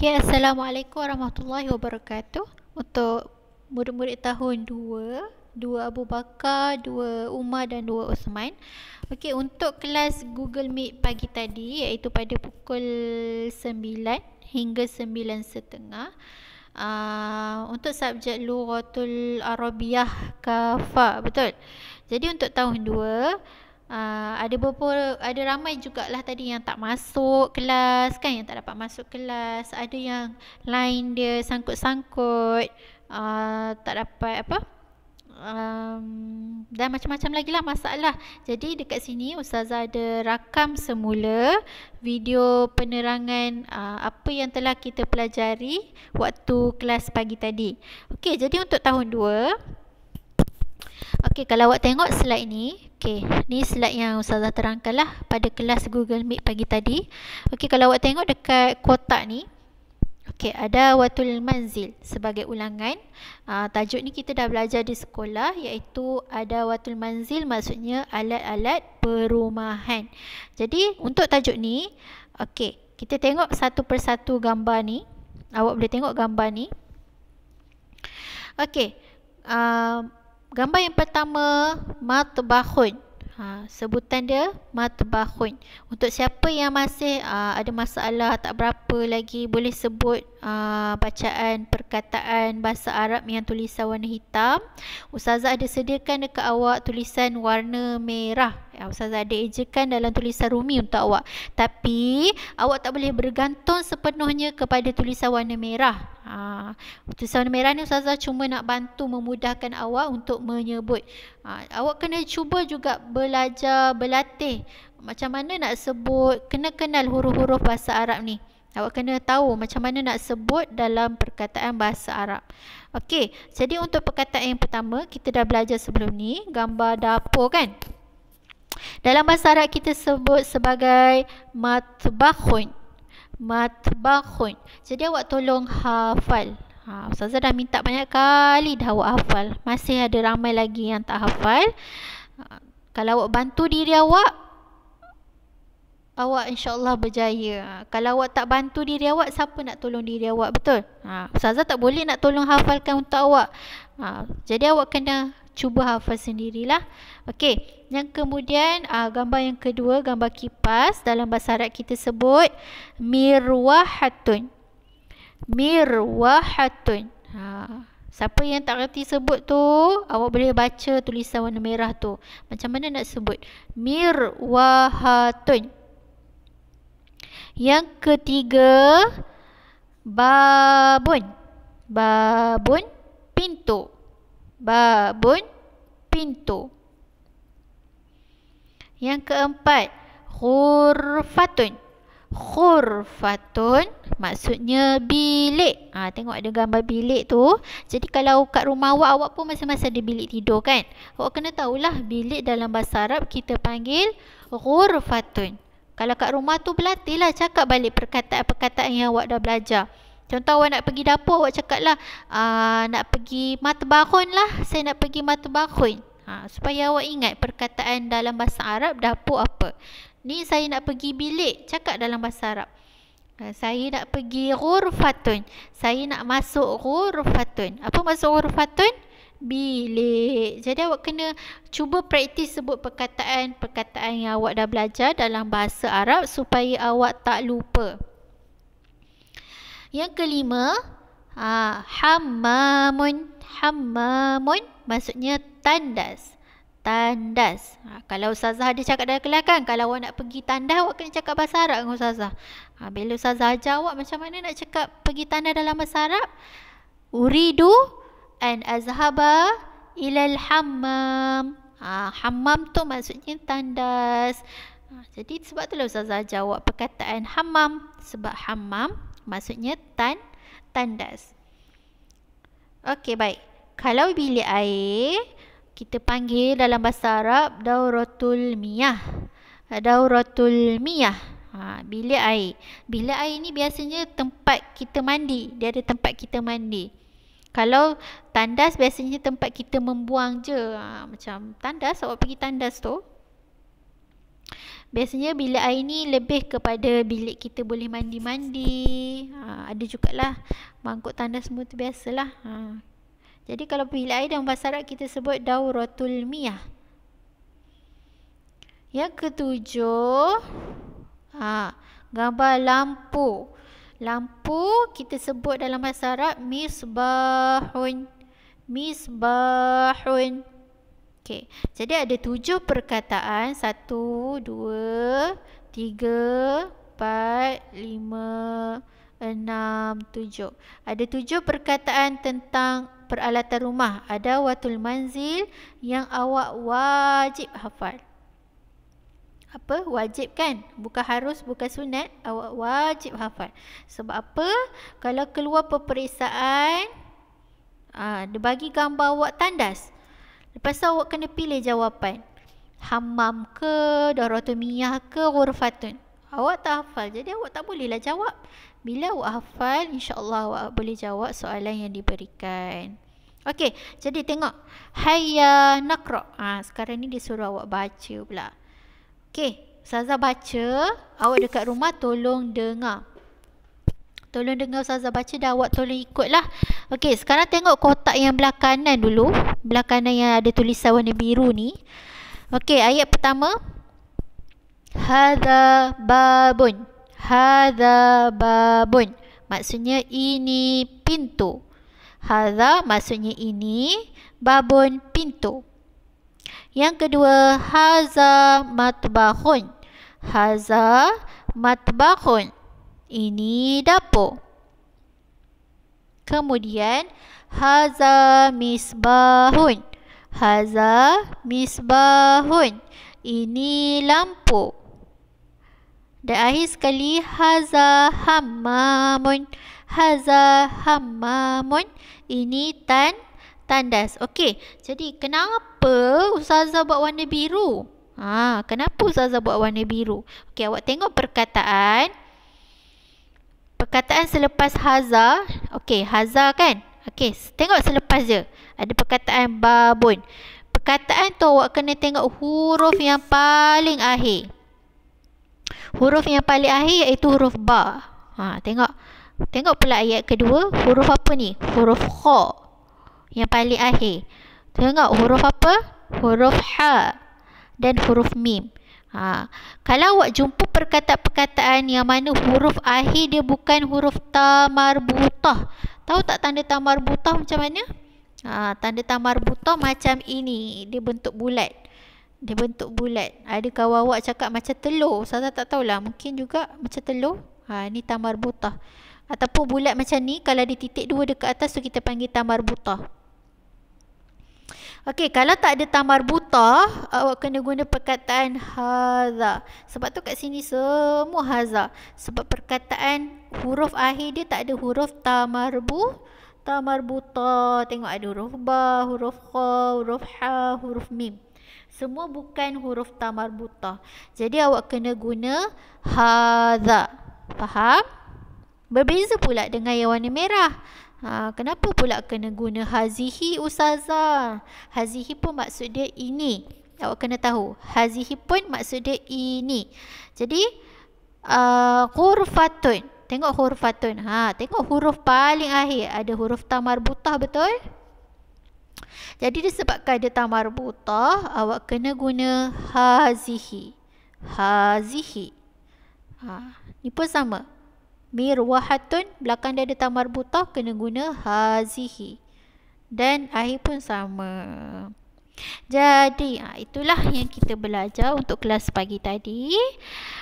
Okay, Assalamualaikum warahmatullahi wabarakatuh. Untuk murid-murid tahun 2, 2 Abu Bakar, 2 Umar dan 2 Osman. Okey, untuk kelas Google Meet pagi tadi iaitu pada pukul 9 hingga 9.30. Untuk subjek Lughatul Arabiah Kafa, betul. Jadi untuk tahun 2 ada ramai jugalah tadi yang tak masuk kelas kan, yang tak dapat masuk kelas, ada yang line dia sangkut-sangkut, tak dapat dan macam-macam lagi lah masalah. Jadi dekat sini Ustazah ada rakam semula video penerangan apa yang telah kita pelajari waktu kelas pagi tadi. Okey, jadi untuk tahun 2, okey, kalau awak tengok slide ni, okey, ni slide yang Ustazah terangkan lah pada kelas Google Meet pagi tadi. Okey, kalau awak tengok dekat kotak ni, okey, ada Watul Manzil sebagai ulangan. Tajuk ni kita dah belajar di sekolah, iaitu ada Watul Manzil maksudnya alat-alat perumahan. Jadi untuk tajuk ni, okey, kita tengok satu persatu gambar ni. Awak boleh tengok gambar ni. Okey, gambar yang pertama matbahun. Sebutan dia matbahun. Untuk siapa yang masih ada masalah tak berapa lagi, boleh sebut bacaan perkataan bahasa Arab yang tulisan warna hitam. Ustazah ada sediakan dekat awak tulisan warna merah. Ustazah ada ejakan dalam tulisan Rumi untuk awak. Tapi awak tak boleh bergantung sepenuhnya kepada tulisan warna merah. Tulisan warna merah ni Ustazah cuma nak bantu memudahkan awak untuk menyebut. Awak kena cuba juga belajar, berlatih macam mana nak sebut, kena kenal huruf-huruf bahasa Arab ni. Awak kena tahu macam mana nak sebut dalam perkataan bahasa Arab. Okey, jadi untuk perkataan yang pertama kita dah belajar sebelum ni, gambar dapur kan. Dalam bahasa Arab kita sebut sebagai matbahun. Matbahun. Jadi awak tolong hafal. Ustazah dah minta banyak kali dah awak hafal. Masih ada ramai lagi yang tak hafal. Kalau awak bantu diri awak, awak insya-Allah berjaya. Kalau awak tak bantu diri awak, siapa nak tolong diri awak, betul? Ustazah tak boleh nak tolong hafalkan untuk awak. Jadi awak kena cuba hafal sendirilah. Okey, yang kemudian gambar yang kedua, gambar kipas. Dalam bahasa Arab kita sebut mirwahatun. Mirwahatun. Siapa yang tak reti sebut tu, awak boleh baca tulisan warna merah tu. Macam mana nak sebut? Mirwahatun. Yang ketiga, babun. Babun, pintu. Babun, pintu. Yang keempat, khurfatun. Khurfatun maksudnya bilik. Tengok ada gambar bilik tu. Jadi kalau kat rumah awak pun masing-masing ada bilik tidur kan. Awak kena tahulah bilik dalam bahasa Arab kita panggil khurfatun. Kalau kat rumah tu berlatihlah cakap balik perkataan-perkataan yang awak dah belajar. Contoh awak nak pergi dapur, awak cakaplah nak pergi matbahun lah. Saya nak pergi matbahun. Supaya awak ingat perkataan dalam bahasa Arab dapur apa. Ni saya nak pergi bilik, cakap dalam bahasa Arab. Saya nak pergi ghurfatun. Saya nak masuk ghurfatun. Apa masuk ghurfatun? Bilik. Jadi awak kena cuba praktis sebut perkataan-perkataan yang awak dah belajar dalam bahasa Arab supaya awak tak lupa. Yang kelima, hammamun. Hammamun maksudnya tandas. Tandas. Kalau Ustazah ada cakap dalam kelas kan, kalau awak nak pergi tandas, awak kena cakap bahasa Arab dengan Ustazah. Bila Ustazah ajar awak macam mana nak cakap pergi tandas dalam bahasa Arab, uridu an azhaba ilal hammam. Hammam tu maksudnya tandas. Jadi sebab itulah Ustazah ajar awak perkataan hammam. Sebab hammam maksudnya tandas. Okey, baik. Kalau bilik air, kita panggil dalam bahasa Arab dauratul miyah. Dauratul miyah. Bilik air. Bilik air ni biasanya tempat kita mandi. Dia ada tempat kita mandi. Kalau tandas biasanya tempat kita membuang je. Macam tandas, awak pergi tandas tu. Biasanya bilik air ni lebih kepada bilik kita boleh mandi-mandi. Ada jugalah mangkuk tandas semua tu biasalah. Jadi kalau bilik air dalam bahasa Arab kita sebut dauratul miyah. Yang ketujuh, gambar lampu. Lampu kita sebut dalam bahasa Arab misbahun. Misbahun. Okey, jadi ada 7 perkataan. 1, 2, 3, 4, 5, 6, 7. Ada 7 perkataan tentang peralatan rumah. Ada watul manzil yang awak wajib hafal. Apa? Wajib kan? Bukan harus, bukan sunat. Awak wajib hafal. Sebab apa? Kalau keluar peperiksaan, dia bagi gambar awak tandas. Lepas tu awak kena pilih jawapan. Hammam ke, dauratul miyah ke, ghurfatun. Awak tak hafal, jadi awak tak bolehlah jawab. Bila awak hafal, insya-Allah awak boleh jawab soalan yang diberikan. Okey, jadi tengok. Hayya naqra. Sekarang ni dia suruh awak baca pula. Okey, Ustazah baca. Awak dekat rumah tolong dengar. Tolong dengar Ustazah baca dan awak tolong ikutlah. Okey, sekarang tengok kotak yang belah kanan dulu. Belah kanan yang ada tulisan warna biru ni. Okey, ayat pertama. Hadza babun. Hadza babun. Maksudnya ini pintu. Hadza maksudnya ini. Babun pintu. Yang kedua, haza matbahun. Haza matbahun. Ini dapur. Kemudian haza misbahun. Haza misbahun. Ini lampu. Dan akhir sekali haza hammamun. Haza hammamun. Ini tandas. Okey. Jadi kenapa Ustazah buat warna biru? Kenapa Ustazah buat warna biru? Okey, awak tengok perkataan. Perkataan selepas haza. Okey, haza kan? Okey, tengok selepas je. Ada perkataan babun. Perkataan tu awak kena tengok huruf yang paling akhir. Huruf yang paling akhir iaitu huruf ba. Tengok. Tengok pula ayat kedua. Huruf apa ni? Huruf kha. Yang paling akhir. Tengok huruf apa? Huruf ha. Dan huruf mim. Kalau awak jumpa perkataan-perkataan yang mana huruf akhir dia bukan huruf ta marbutah. Tahu tak tanda ta marbutah macam mana? Tanda ta marbutah macam ini. Dia bentuk bulat. Dia bentuk bulat. Ada kawan awak cakap macam telur. Saya tak tahulah. Mungkin juga macam telur. Ni ta marbutah. Ataupun bulat macam ni. Kalau ada titik 2 dekat atas tu kita panggil ta marbutah. Okey, kalau tak ada ta marbutah, awak kena guna perkataan haza. Sebab tu kat sini semua haza. Sebab perkataan huruf akhir dia tak ada huruf ta marbutah. Tengok ada huruf ba, huruf kha, huruf ha, huruf mim. Semua bukan huruf ta marbutah. Jadi awak kena guna haza. Faham? Berbeza pula dengan yang warna merah. Kenapa pula kena guna hazihi Ustazah? Hazihi pun maksud dia ini. Awak kena tahu. Hazihi pun maksud dia ini. Jadi ghurfatun. Tengok ghurfatun. Tengok huruf paling akhir. Ada huruf ta marbutah, betul? Jadi disebabkan ada ta marbutah, awak kena guna hazihi. Hazihi. Ni pun sama. Mirwahatun, belakang dia ada ta marbutah, kena guna hazihi. Dan akhir pun sama. Jadi itulah yang kita belajar untuk kelas pagi tadi.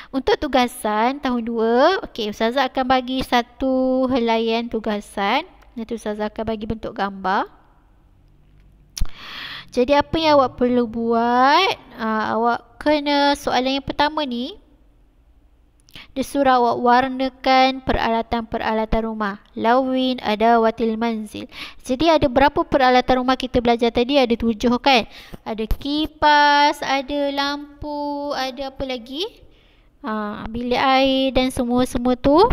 Untuk tugasan tahun 2, okey, Ustazah akan bagi satu helaian tugasan. Nanti Ustazah akan bagi bentuk gambar. Jadi apa yang awak perlu buat? Awak kena soalan yang pertama ni. Dia suruh awak warnakan peralatan-peralatan rumah. Lawin adawatil manzil. Jadi ada berapa peralatan rumah kita belajar tadi? Ada 7 kan? Ada kipas, ada lampu, ada apa lagi? Bilik air dan semua-semua tu.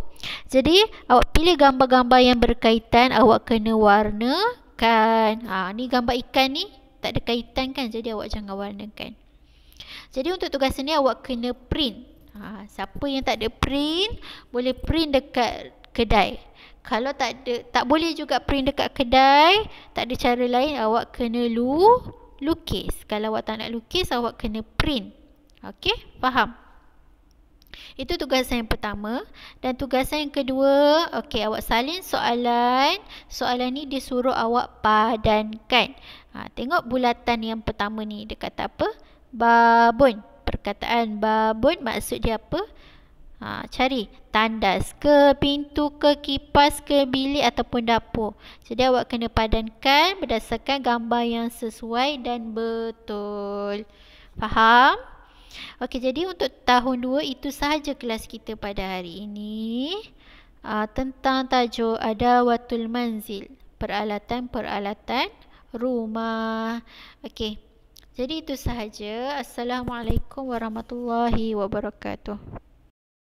Jadi awak pilih gambar-gambar yang berkaitan. Awak kena warnakan. Ni gambar ikan ni tak ada kaitan kan? Jadi awak jangan warnakan. Jadi untuk tugas ni awak kena print. Siapa yang tak ada print, boleh print dekat kedai. Kalau tak ada, tak boleh juga print dekat kedai, tak ada cara lain, awak kena lukis. Kalau awak tak nak lukis, awak kena print. Okey, faham? Itu tugasan yang pertama. Dan tugasan yang kedua, okey, awak salin soalan. Soalan ni dia suruh awak padankan. Tengok bulatan yang pertama ni, dia kata apa? Babun. Perkataan babun maksud dia apa? Cari tandas ke pintu ke kipas ke bilik ataupun dapur. Jadi awak kena padankan berdasarkan gambar yang sesuai dan betul. Faham? Okey, jadi untuk tahun 2 itu sahaja kelas kita pada hari ini. Tentang tajuk adawatul manzil, peralatan-peralatan rumah. Okey. Jadi itu sahaja. Assalamualaikum warahmatullahi wabarakatuh.